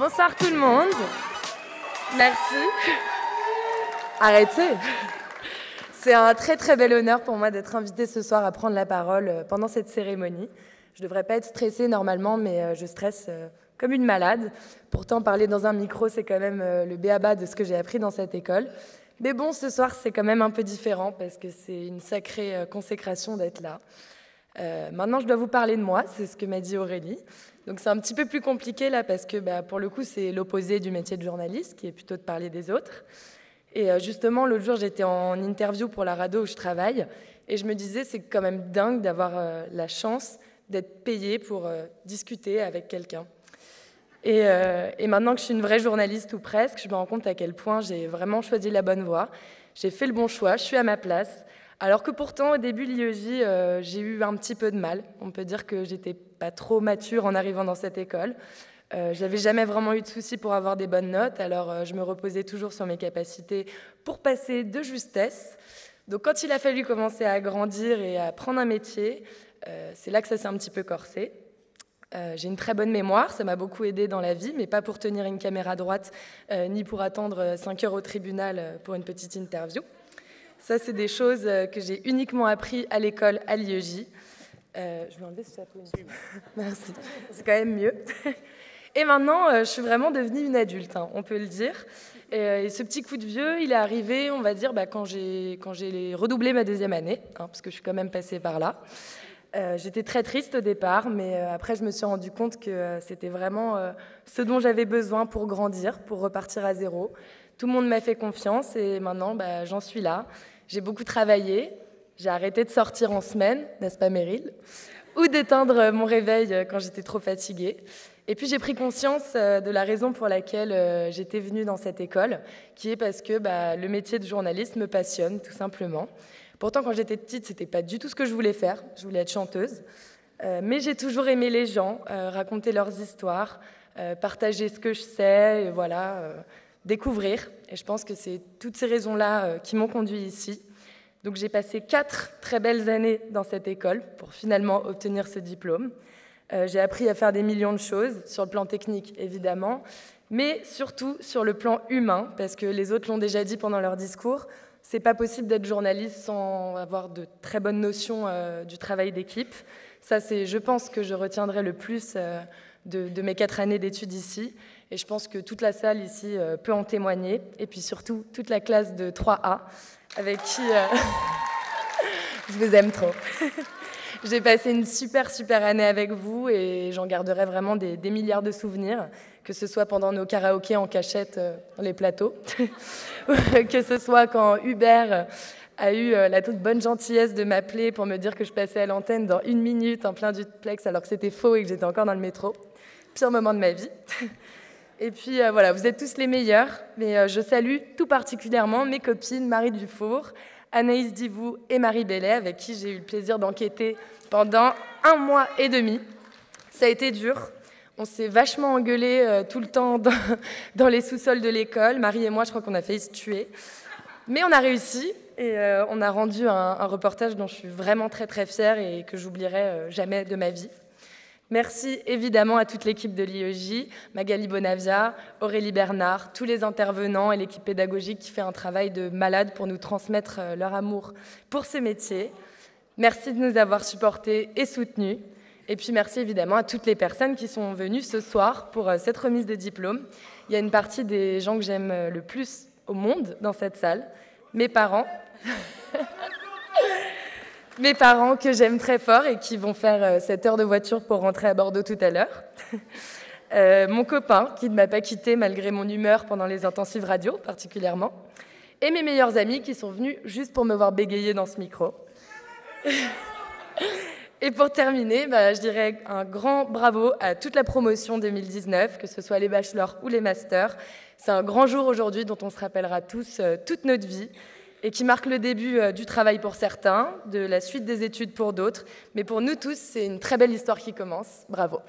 Bonsoir tout le monde. Merci. Arrêtez. C'est un très très bel honneur pour moi d'être invitée ce soir à prendre la parole pendant cette cérémonie. Je ne devrais pas être stressée normalement, mais je stresse comme une malade. Pourtant, parler dans un micro, c'est quand même le b.a.-ba de ce que j'ai appris dans cette école. Mais bon, ce soir, c'est quand même un peu différent parce que c'est une sacrée consécration d'être là. Maintenant, je dois vous parler de moi, c'est ce que m'a dit Aurélie. Donc c'est un petit peu plus compliqué là parce que pour le coup, c'est l'opposé du métier de journaliste, qui est plutôt de parler des autres. Et justement, l'autre jour, j'étais en interview pour la radio où je travaille et je me disais, c'est quand même dingue d'avoir la chance d'être payée pour discuter avec quelqu'un. Et maintenant que je suis une vraie journaliste ou presque, je me rends compte à quel point j'ai vraiment choisi la bonne voie. J'ai fait le bon choix, je suis à ma place. Alors que pourtant, au début de l'IEJ, j'ai eu un petit peu de mal. On peut dire que j'étais pas trop mature en arrivant dans cette école. J'avais jamais vraiment eu de soucis pour avoir des bonnes notes, alors je me reposais toujours sur mes capacités pour passer de justesse. Donc quand il a fallu commencer à grandir et à prendre un métier, c'est là que ça s'est un petit peu corsé. J'ai une très bonne mémoire, ça m'a beaucoup aidée dans la vie, mais pas pour tenir une caméra droite, ni pour attendre 5 heures au tribunal pour une petite interview. Ça, c'est des choses que j'ai uniquement appris à l'école, à l'IEJ. Je vais enlever ce chapeau. Merci, c'est quand même mieux. Et maintenant, je suis vraiment devenue une adulte, hein, on peut le dire. Et ce petit coup de vieux, il est arrivé, on va dire, quand j'ai redoublé ma deuxième année, hein, parce que je suis quand même passée par là. J'étais très triste au départ, mais après, je me suis rendu compte que c'était vraiment ce dont j'avais besoin pour grandir, pour repartir à zéro. Tout le monde m'a fait confiance et maintenant, j'en suis là. J'ai beaucoup travaillé, j'ai arrêté de sortir en semaine, n'est-ce pas Meryl, ou d'éteindre mon réveil quand j'étais trop fatiguée. Et puis j'ai pris conscience de la raison pour laquelle j'étais venue dans cette école, qui est parce que le métier de journaliste me passionne, tout simplement. Pourtant, quand j'étais petite, c'était pas du tout ce que je voulais faire. Je voulais être chanteuse. Mais j'ai toujours aimé les gens, raconter leurs histoires, partager ce que je sais, et voilà, découvrir. Et je pense que c'est toutes ces raisons-là qui m'ont conduit ici. Donc j'ai passé 4 très belles années dans cette école pour finalement obtenir ce diplôme. J'ai appris à faire des millions de choses, sur le plan technique évidemment, mais surtout sur le plan humain, parce que les autres l'ont déjà dit pendant leur discours, c'est pas possible d'être journaliste sans avoir de très bonnes notions du travail d'équipe. Ça, c'est, je pense, que je retiendrai le plus de mes 4 années d'études ici, et je pense que toute la salle ici peut en témoigner, et puis surtout toute la classe de 3A, avec qui je vous aime trop. J'ai passé une super année avec vous et j'en garderai vraiment des milliards de souvenirs, que ce soit pendant nos karaokés en cachette dans les plateaux, que ce soit quand Hubert a eu la toute bonne gentillesse de m'appeler pour me dire que je passais à l'antenne dans 1 minute en plein duplex alors que c'était faux et que j'étais encore dans le métro. Pire moment de ma vie. Et puis voilà, vous êtes tous les meilleurs, mais je salue tout particulièrement mes copines Marie Dufour, Anaïs Divou et Marie Bellet, avec qui j'ai eu le plaisir d'enquêter pendant 1 mois et demi. Ça a été dur. On s'est vachement engueulés tout le temps dans les sous-sols de l'école. Marie et moi, je crois qu'on a failli se tuer. Mais on a réussi et on a rendu un reportage dont je suis vraiment très fière et que j'oublierai jamais de ma vie. Merci évidemment à toute l'équipe de l'IEJ, Magali Bonavia, Aurélie Bernard, tous les intervenants et l'équipe pédagogique qui fait un travail de malade pour nous transmettre leur amour pour ce métier. Merci de nous avoir supportés et soutenus. Et puis merci évidemment à toutes les personnes qui sont venues ce soir pour cette remise de diplôme. Il y a une partie des gens que j'aime le plus au monde dans cette salle, mes parents. Mes parents que j'aime très fort et qui vont faire 7 heures de voiture pour rentrer à Bordeaux tout à l'heure. Mon copain qui ne m'a pas quitté malgré mon humeur pendant les intensives radio particulièrement. Et mes meilleurs amis qui sont venus juste pour me voir bégayer dans ce micro. Et pour terminer, je dirais un grand bravo à toute la promotion 2019, que ce soit les bachelors ou les masters. C'est un grand jour aujourd'hui dont on se rappellera tous toute notre vie et qui marque le début du travail pour certains, de la suite des études pour d'autres. Mais pour nous tous, c'est une très belle histoire qui commence. Bravo.